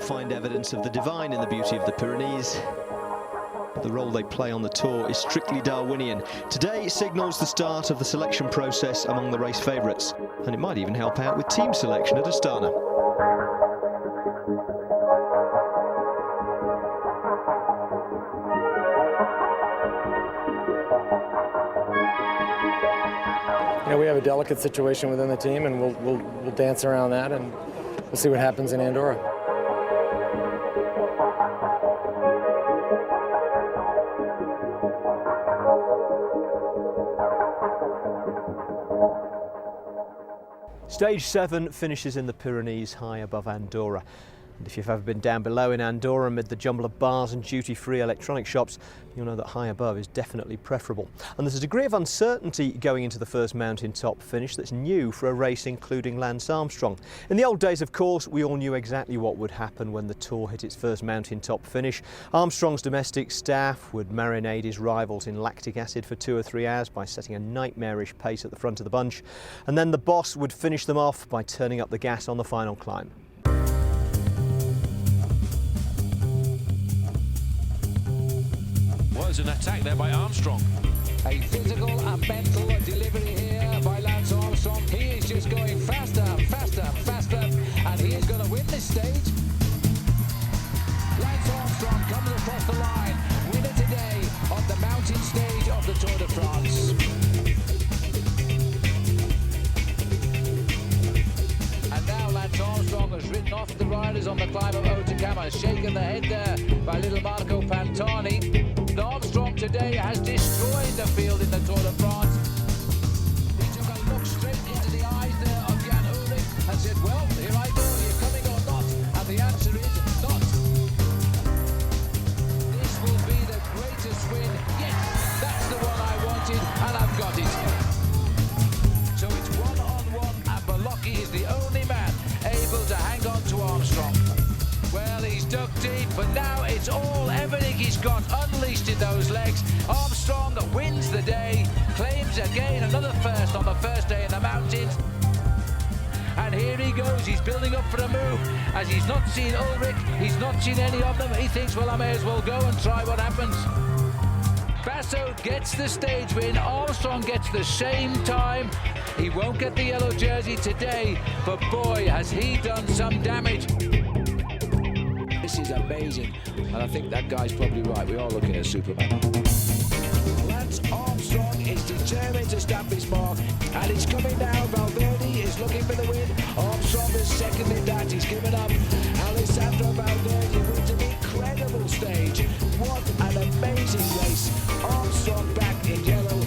find evidence of the divine in the beauty of the Pyrenees. But the role they play on the Tour is strictly Darwinian. Today signals the start of the selection process among the race favourites, and it might even help out with team selection at Astana. You know, we have a delicate situation within the team, and we'll dance around that, and we'll see what happens in Andorra. Stage 7 finishes in the Pyrenees high above Andorra. And if you've ever been down below in Andorra amid the jumble of bars and duty-free electronic shops, you'll know that high above is definitely preferable. And there's a degree of uncertainty going into the first mountaintop finish that's new for a race including Lance Armstrong. In the old days, of course, we all knew exactly what would happen when the Tour hit its first mountaintop finish. Armstrong's domestic staff would marinade his rivals in lactic acid for 2 or 3 hours by setting a nightmarish pace at the front of the bunch. And then the boss would finish them off by turning up the gas on the final climb. Was an attack there by Armstrong. A physical and mental delivery here by Lance Armstrong. He is just going faster, faster, faster, and he is going to win this stage. Lance Armstrong comes across the line, winner today on the mountain stage of the Tour de France. And now Lance Armstrong has ridden off the riders on the climb of Otacama, shaken the head there by little Marco Pantani. Armstrong today has destroyed the field in the Tour de France. He took a look straight into the eyes there of Jan Ullrich and said, well, here I go, are you coming or not? And the answer is not. This will be the greatest win. Yes, that's the one I wanted, and I've got it. So it's one-on-one, and Bolocchi is the only man able to hang on to Armstrong. Well, he's dug deep, but now it's all, everything he's got unleashed in those legs. Armstrong wins the day, claims again another first on the first day in the mountains. And here he goes, he's building up for a move. As he's not seen Ullrich, he's not seen any of them. He thinks, well, I may as well go and try what happens. Basso gets the stage win, Armstrong gets the same time. He won't get the yellow jersey today, but boy, has he done some damage. This is amazing, and I think that guy's probably right. We are looking at Superman. Lance Armstrong is determined to stamp his mark, and it's coming down. Valverde is looking for the win. Armstrong is second in that. He's given up. Alessandro Valverde wins an incredible stage. What an amazing race. Armstrong back in yellow.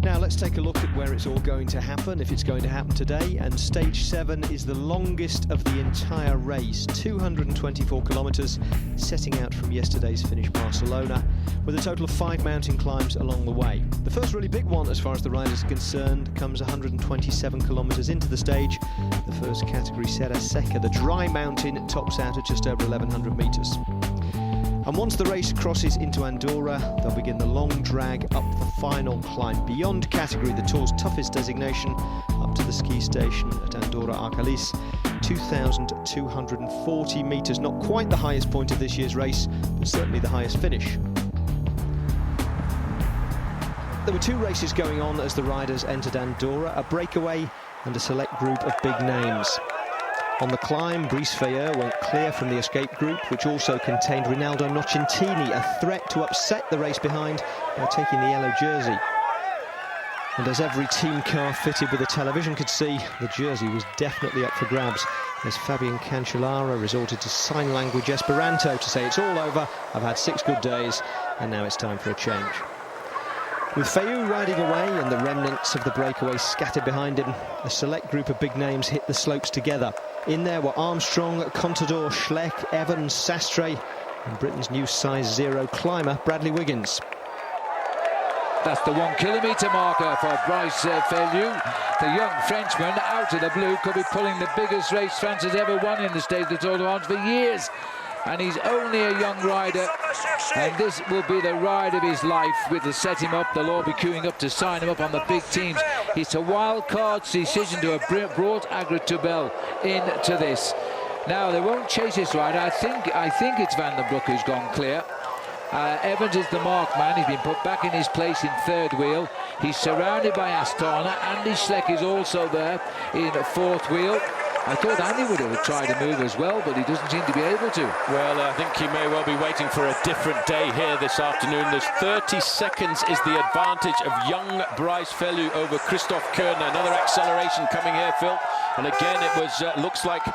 Now let's take a look at where it's all going to happen, if it's going to happen today. And stage 7 is the longest of the entire race, 224 kilometres, setting out from yesterday's finish Barcelona, with a total of 5 mountain climbs along the way. The first really big one, as far as the riders are concerned, comes 127 kilometres into the stage. The first category, Serra Seca, the dry mountain, tops out at just over 1,100 metres. And once the race crosses into Andorra, they'll begin the long drag up the final climb beyond category, the Tour's toughest designation, up to the ski station at Andorra Arcalis, 2,240 metres. Not quite the highest point of this year's race, but certainly the highest finish. There were 2 races going on as the riders entered Andorra, a breakaway and a select group of big names. On the climb, Brice Fayeur went clear from the escape group, which also contained Rinaldo Nocentini, a threat to upset the race behind by taking the yellow jersey. And as every team car fitted with a television could see, the jersey was definitely up for grabs, as Fabian Cancellara resorted to sign language Esperanto to say, it's all over, I've had 6 good days, and now it's time for a change. With Fayeur riding away and the remnants of the breakaway scattered behind him, a select group of big names hit the slopes together. In there were Armstrong, Contador, Schleck, Evans, Sastre, and Britain's new size 0 climber, Bradley Wiggins. That's the 1 kilometre marker for Brice Fayeur. The young Frenchman, out of the blue, could be pulling the biggest race France has ever won in the stage of the Tour de France for years. And he's only a young rider, and this will be the ride of his life. With the set him up, they'll all be queuing up to sign him up on the big teams. It's a wild card decision to have brought Agritubel into this. Now they won't chase this right. I think it's Van den Broek who's gone clear. Evans is the mark man. He's been put back in his place in third wheel. He's surrounded by Astana. Andy Schleck is also there in fourth wheel. I thought Andy would have tried to move as well, but he doesn't seem to be able to. Well, I think he may well be waiting for a different day here this afternoon. There's 30 seconds is the advantage of young Bryce Fellow over Christoph Koerner. Another acceleration coming here, Phil. And again, it was looks like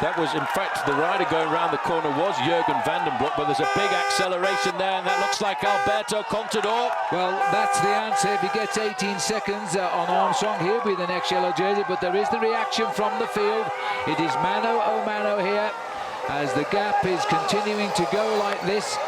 that was, in fact, the rider going around the corner was Jürgen van den Broek, but there's a big acceleration there, and that looks like Alberto Contador. Well, that's the answer. If he gets 18 seconds on Armstrong, he'll be the next yellow jersey, but there is the reaction from the field. It is mano a mano here, as the gap is continuing to go like this.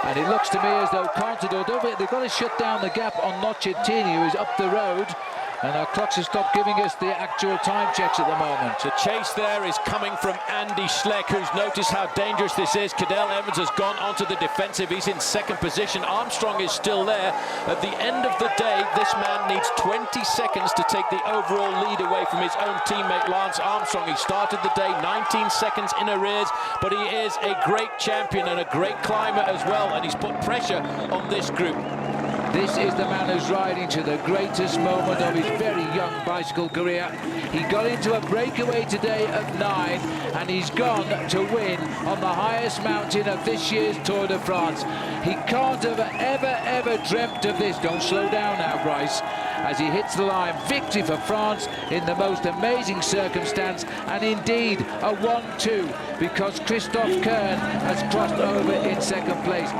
And it looks to me as though Contador, they've got to shut down the gap on Nocentini, who is up the road. And our clocks have stopped giving us the actual time checks at the moment. The chase there is coming from Andy Schleck, who's noticed how dangerous this is. Cadel Evans has gone onto the defensive. He's in second position. Armstrong is still there. At the end of the day, this man needs 20 seconds to take the overall lead away from his own teammate Lance Armstrong. He started the day 19 seconds in arrears, but he is a great champion and a great climber as well, and he's put pressure on this group. This is the man who's riding to the greatest moment of his very young bicycle career. He got into a breakaway today at 9, and he's gone to win on the highest mountain of this year's Tour de France. He can't have ever dreamt of this. Don't slow down now, Bryce. As he hits the line, victory for France in the most amazing circumstance, and indeed a 1-2, because Christoph Koerner has crossed over in second place.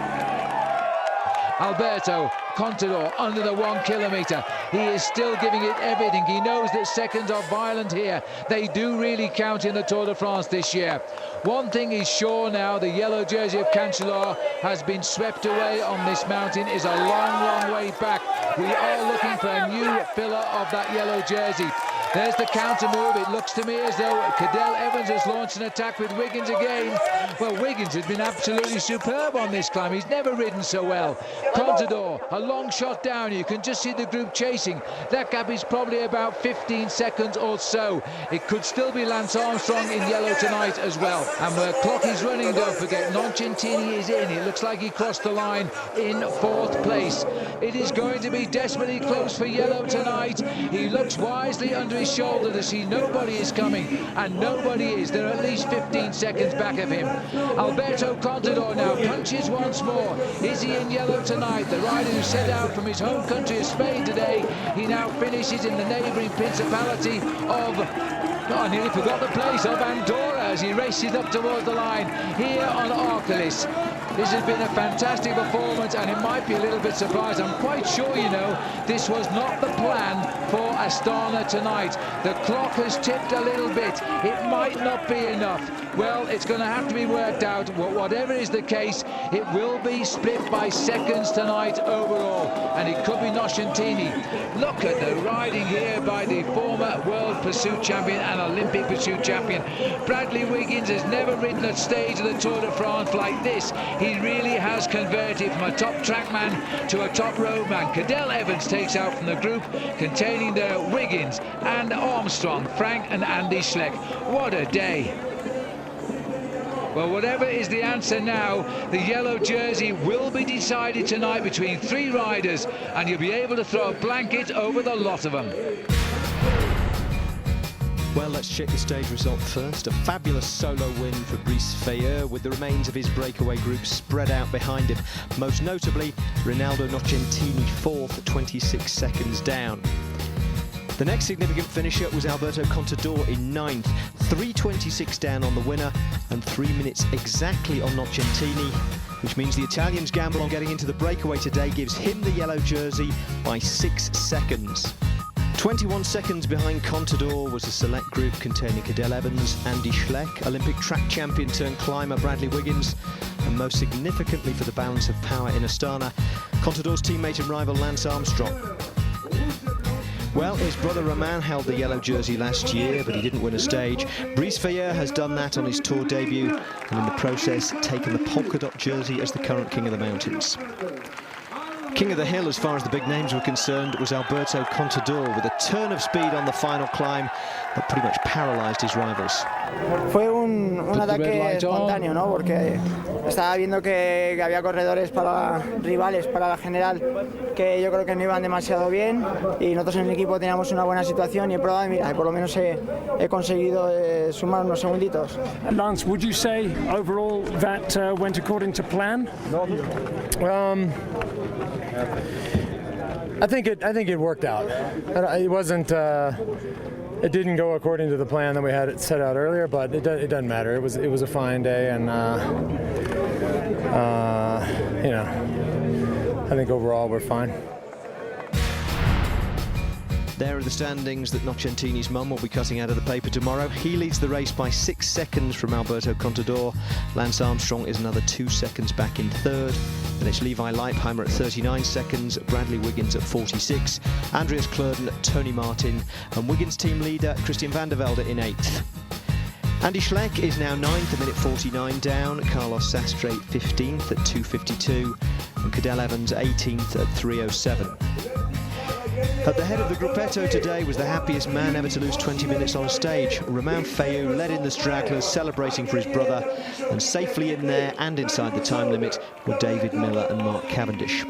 Alberto Contador under the 1 kilometre. He is still giving it everything. He knows that seconds are violent here. They do really count in the Tour de France this year. One thing is sure now, the yellow jersey of Cancellara has been swept away on this mountain. Is a long way back. We are looking for a new filler of that yellow jersey. There's the counter move. It looks to me as though Cadel Evans has launched an attack with Wiggins again. Well, Wiggins has been absolutely superb on this climb. He's never ridden so well. Contador, a long shot down. You can just see the group chasing. That gap is probably about 15 seconds or so. It could still be Lance Armstrong in yellow tonight as well. And where clock is running, don't forget, Nocentini is in. It looks like he crossed the line in fourth place. It is going to be desperately close for yellow tonight. He looks wisely under his shoulder to see nobody is coming, and nobody is. They're at least 15 seconds back of him. Alberto Contador now punches once more. Is he in yellow tonight? The rider who set out from his home country of Spain today, he now finishes in the neighbouring principality of, I nearly forgot the place, of Andorra, as he races up towards the line here on Arcalis. This has been a fantastic performance, and it might be a little bit surprised. I'm quite sure, you know, this was not the plan for Astana tonight. The clock has tipped a little bit. It might not be enough. Well, it's going to have to be worked out. Whatever is the case, it will be split by seconds tonight overall, and it could be Nocentini. Look at the riding here by the former world pursuit champion and Olympic pursuit champion. Bradley Wiggins has never ridden a stage of the Tour de France like this. He really has converted from a top trackman to a top roadman. Cadel Evans takes out from the group containing the Wiggins and Armstrong, Frank and Andy Schleck. What a day. Well, whatever is the answer now, the yellow jersey will be decided tonight between 3 riders, and you'll be able to throw a blanket over the lot of them. Well, let's check the stage result first. A fabulous solo win for Brice Fayeur, with the remains of his breakaway group spread out behind him. Most notably, Rinaldo Nocentini fourth, 26 seconds down. The next significant finisher was Alberto Contador in 9th, 3:26 down on the winner and 3 minutes exactly on Nocentini, which means the Italian's gamble on getting into the breakaway today gives him the yellow jersey by 6 seconds. 21 seconds behind Contador was a select group containing Cadel Evans, Andy Schleck, Olympic track champion turned climber Bradley Wiggins, and most significantly for the balance of power in Astana, Contador's teammate and rival Lance Armstrong. Well, his brother Romain held the yellow jersey last year, but he didn't win a stage. Brice Fayeur has done that on his Tour debut, and in the process taken the polka dot jersey as the current king of the mountains. King of the hill, as far as the big names were concerned, was Alberto Contador, with a turn of speed on the final climb that pretty much paralysed his rivals. Fue un ataque espontáneo, ¿no? Porque estaba viendo que había corredores rivales para la general que yo creo que no iban demasiado bien, y nosotros en el equipo teníamos una buena situación y he probado y mira, por lo menos he conseguido sumar unos segunditos. Lance, would you say overall that went according to plan? I think it worked out. It wasn't. It didn't go according to the plan that we had it set out earlier, but it doesn't matter. It was a fine day, and you know, I think overall we're fine. There are the standings that Nocentini's mum will be cutting out of the paper tomorrow. He leads the race by 6 seconds from Alberto Contador. Lance Armstrong is another 2 seconds back in third. Then it's Levi Leipheimer at 39 seconds, Bradley Wiggins at 46, Andreas Klurden, Tony Martin, and Wiggins team leader Christian van der Velde in 8th. Andy Schleck is now 9th, a minute 49 down. Carlos Sastre 15th at 2:52, and Cadel Evans 18th at 3:07. At the head of the gruppetto today was the happiest man ever to lose 20 minutes on a stage. Romain Feyou led in the stragglers, celebrating for his brother, and safely in there and inside the time limit were David Miller and Mark Cavendish.